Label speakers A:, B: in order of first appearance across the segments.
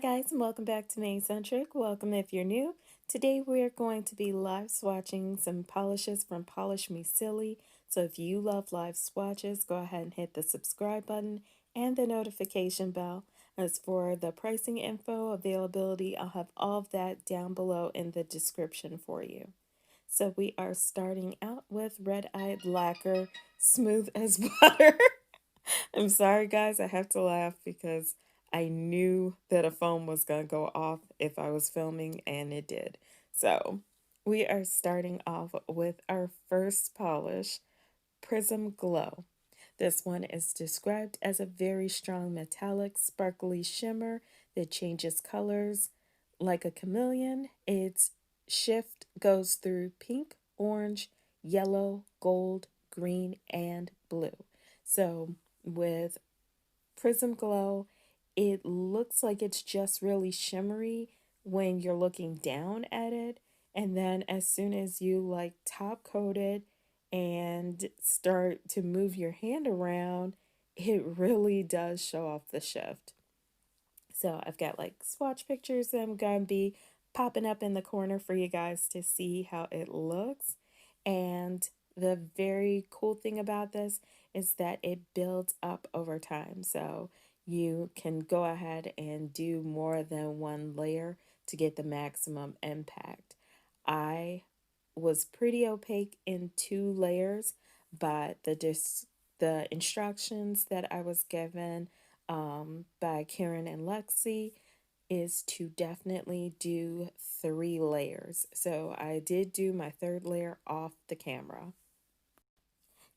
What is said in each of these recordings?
A: Hi guys, and welcome back to Manicentric. Welcome if you're new. Today we're going to be live swatching some polishes from Polish Me Silly. So if you love live swatches, go ahead and hit the subscribe button and the notification bell. As for the pricing info, availability, I'll have all of that down below in the description for you. So we are starting out with Red Eyed Lacquer, Smooth as Butter. I'm sorry, guys. I have to laugh because I knew that a phone was going to go off if I was filming, and it did. So, we are starting off with our first polish, Prism Glow. This one is described as a very strong metallic, sparkly shimmer that changes colors like a chameleon. Its shift goes through pink, orange, yellow, gold, green, and blue. So, with Prism Glow, it looks like it's just really shimmery when you're looking down at it. And then as soon as you like top coat it and start to move your hand around, it really does show off the shift. So I've got like swatch pictures that I'm going to be popping up in the corner for you guys to see how it looks. And the very cool thing about this is that it builds up over time. So you can go ahead and do more than one layer to get the maximum impact. I was pretty opaque in 2 layers, but the instructions that I was given by Karen and Lexi is to definitely do 3 layers. So I did do my 3rd layer off the camera.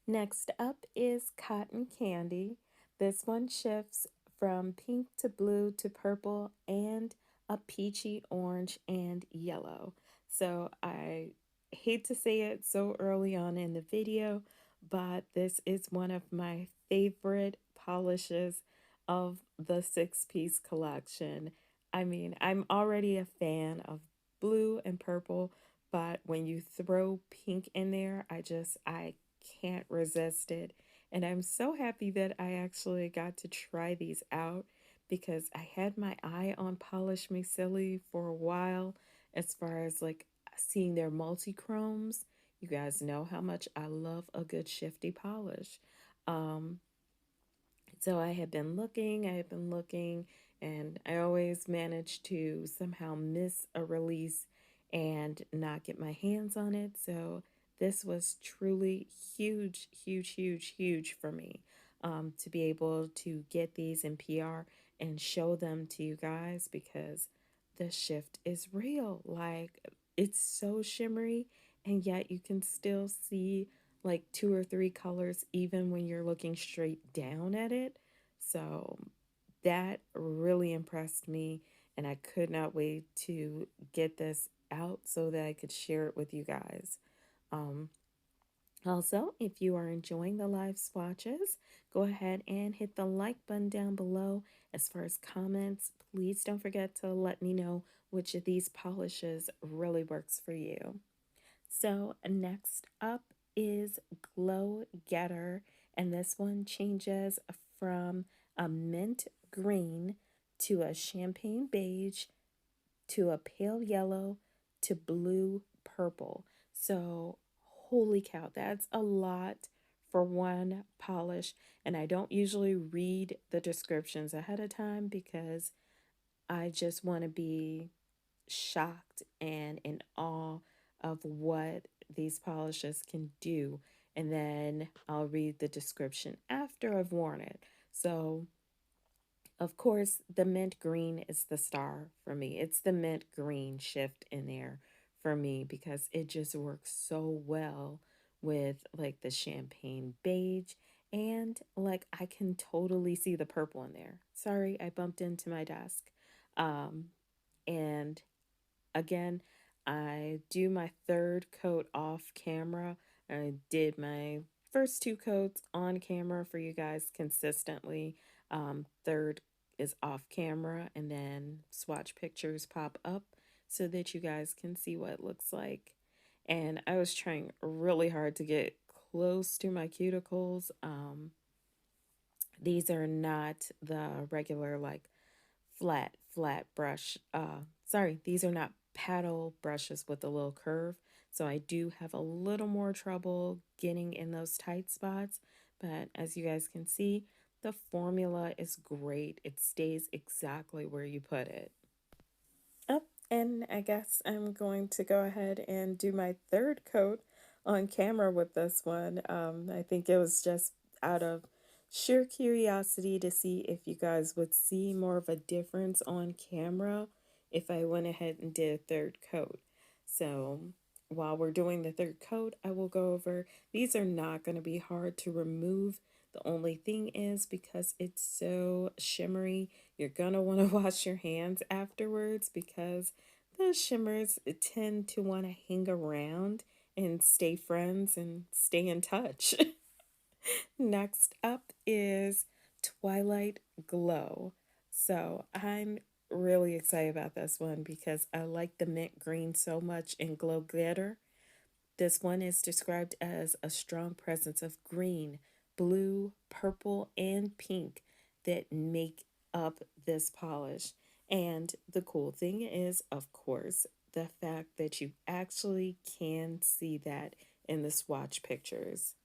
A: Next up is Cotton Candy. This one shifts from pink to blue to purple and a peachy orange and yellow. So I hate to say it so early on in the video, but this is one of my favorite polishes of the 6-piece collection. I mean, I'm already a fan of blue and purple, but when you throw pink in there, I can't resist it. And I'm so happy that I actually got to try these out because I had my eye on Polish Me Silly for a while as far as like seeing their multi-chromes. You guys know how much I love a good shifty polish. Um, so I had been looking, and I always manage to somehow miss a release and not get my hands on it. So this was truly huge, huge, huge, huge for me to be able to get these in PR and show them to you guys because the shift is real. Like, it's so shimmery, and yet you can still see like 2 or 3 colors even when you're looking straight down at it. So that really impressed me, and I could not wait to get this out so that I could share it with you guys. Um, Also, if you are enjoying the live swatches, go ahead and hit the like button down below. As far as comments, please don't forget to let me know which of these polishes really works for you. So next up is Glow Getter, and this one changes from a mint green to a champagne beige to a pale yellow to blue purple. So holy cow, that's a lot for one polish. And I don't usually read the descriptions ahead of time because I just want to be shocked and in awe of what these polishes can do. And then I'll read the description after I've worn it. So, of course, the mint green is the star for me. It's the mint green shift in there for me because it just works so well with like the champagne beige, and like I can totally see the purple in there. Sorry, I bumped into my desk. Um, and again, I do my 3rd coat off camera. I did my first 2 coats on camera for you guys consistently. 3rd is off camera, and then swatch pictures pop up so that you guys can see what it looks like. And I was trying really hard to get close to my cuticles. These are not the regular like flat brush. Sorry, these are not paddle brushes with a little curve. So I do have a little more trouble getting in those tight spots. But as you guys can see, the formula is great. It stays exactly where you put it. Oh, and I guess I'm going to go ahead and do my third coat on camera with this one. I think it was just out of sheer curiosity to see if you guys would see more of a difference on camera if I went ahead and did a third coat. So while we're doing the third coat, I will go over, these are not going to be hard to remove. The only thing is, because it's so shimmery, you're going to want to wash your hands afterwards, because the shimmers tend to want to hang around and stay friends and stay in touch. Next up is Twilight Glow. So I'm really excited about this one because I like the mint green so much in Glow Glitter. This one is described as a strong presence of green, blue, purple, and pink that make up this polish. And the cool thing is, of course, the fact that you actually can see that in the swatch pictures.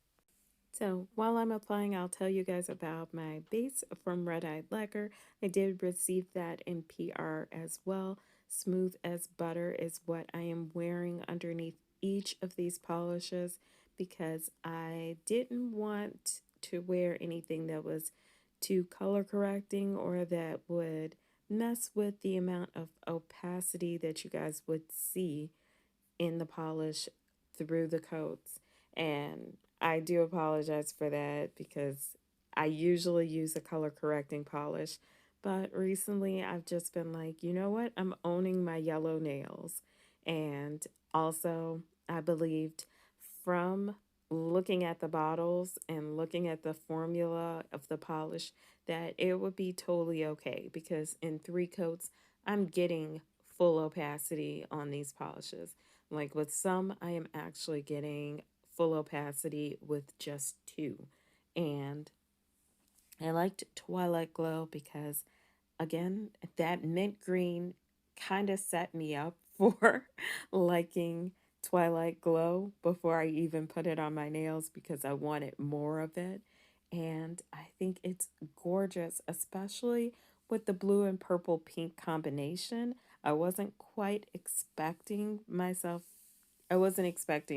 A: So while I'm applying, I'll tell you guys about my base from Red Eyed Lacquer. I did receive that in PR as well. Smooth as butter is what I am wearing underneath each of these polishes because I didn't want to wear anything that was too color correcting or that would mess with the amount of opacity that you guys would see in the polish through the coats. And I do apologize for that because I usually use a color correcting polish. But recently I've just been like, you know what? I'm owning my yellow nails. And also, I believed from looking at the bottles and looking at the formula of the polish that it would be totally okay because in 3 coats, I'm getting full opacity on these polishes. Like with some, I am actually getting full opacity with just 2. And I liked Twilight Glow because, again, that mint green kind of set me up for liking Twilight Glow before I even put it on my nails because I wanted more of it. And I think it's gorgeous, especially with the blue and purple pink combination. I wasn't expecting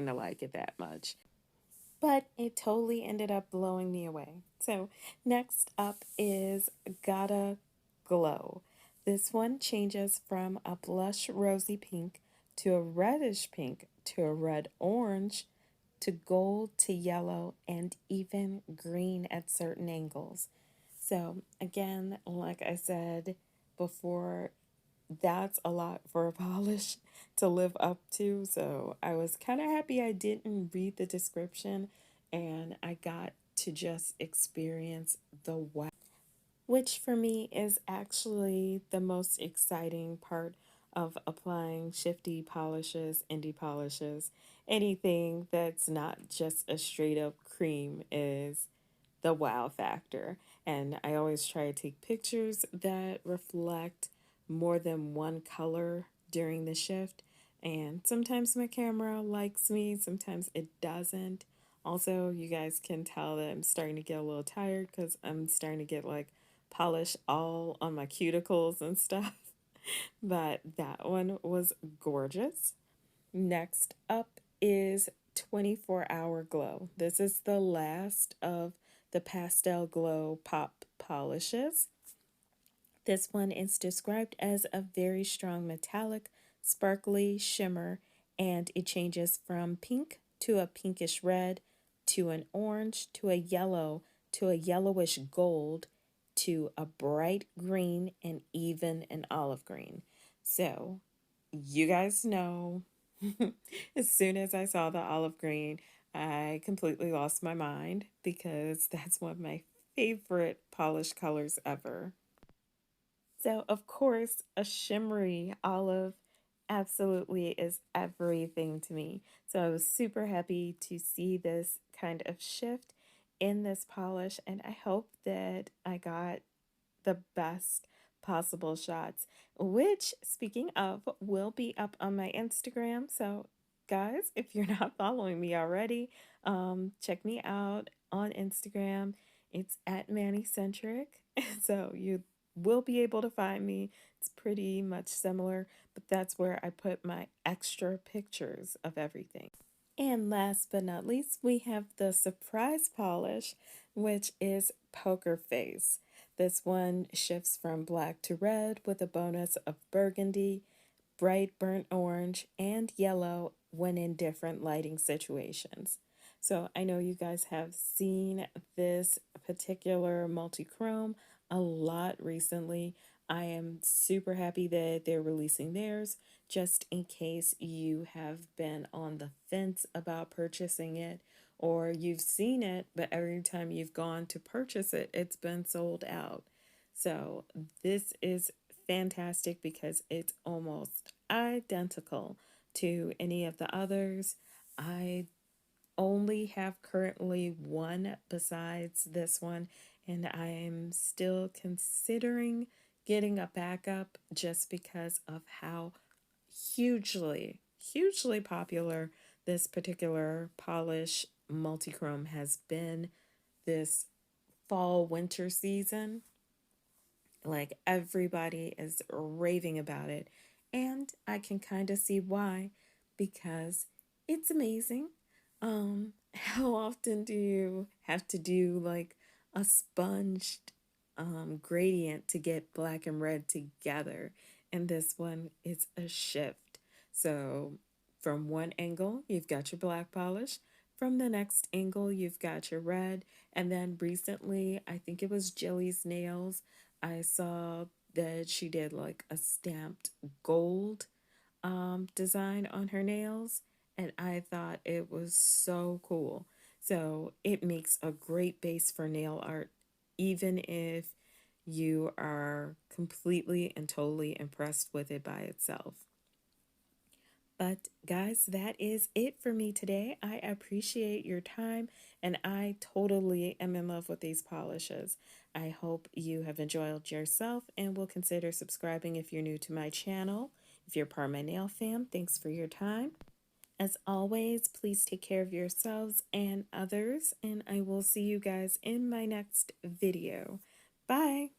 A: to like it that much, but it totally ended up blowing me away. So next up is Gotta Glow. This one changes from a blush rosy pink to a reddish pink to a red orange to gold to yellow and even green at certain angles. So again, like I said before, that's a lot for a polish to live up to. So I was kind of happy I didn't read the description and I got to just experience the wow, which for me is actually the most exciting part of applying shifty polishes, indie polishes. Anything that's not just a straight up cream is the wow factor. And I always try to take pictures that reflect more than one color during the shift. And sometimes my camera likes me, sometimes it doesn't. Also, you guys can tell that I'm starting to get a little tired because I'm starting to get like polish all on my cuticles and stuff. But that one was gorgeous. Next up is 24-hour glow. This is the last of the Pastel Glow pop polishes. This one is described as a very strong metallic, sparkly shimmer, and it changes from pink to a pinkish red to an orange to a yellow to a yellowish gold to a bright green and even an olive green. So, you guys know, as soon as I saw the olive green, I completely lost my mind because that's one of my favorite polish colors ever. So, of course, a shimmery olive absolutely is everything to me. So, I was super happy to see this kind of shift in this polish, and I hope that I got the best possible shots, which, speaking of, will be up on my Instagram. So, guys, if you're not following me already, check me out on Instagram. It's at Manicentric. So, you will be able to find me. It's pretty much similar, but that's where I put my extra pictures of everything. And last but not least, we have the surprise polish, which is Poker Face. This one shifts from black to red with a bonus of burgundy, bright burnt orange, and yellow when in different lighting situations. So I know you guys have seen this particular multi-chrome a lot recently. I am super happy that they're releasing theirs just in case you have been on the fence about purchasing it, or you've seen it, but every time you've gone to purchase it, it's been sold out. So this is fantastic because it's almost identical to any of the others. I only have currently one besides this one, and I'm still considering getting a backup just because of how hugely popular this particular polish multichrome has been this fall winter season. Like everybody is raving about it. And I can kind of see why, because it's amazing. How often do you have to do like a sponged gradient to get black and red together? And this one is a shift. So from one angle, you've got your black polish. From the next angle, you've got your red. And then recently, I think it was Jilly's Nails, I saw that she did like a stamped gold design on her nails, and I thought it was so cool. So it makes a great base for nail art, even if you are completely and totally impressed with it by itself. But guys, that is it for me today. I appreciate your time and I totally am in love with these polishes. I hope you have enjoyed yourself and will consider subscribing if you're new to my channel. If you're part of my nail fam, thanks for your time. As always, please take care of yourselves and others, and I will see you guys in my next video. Bye!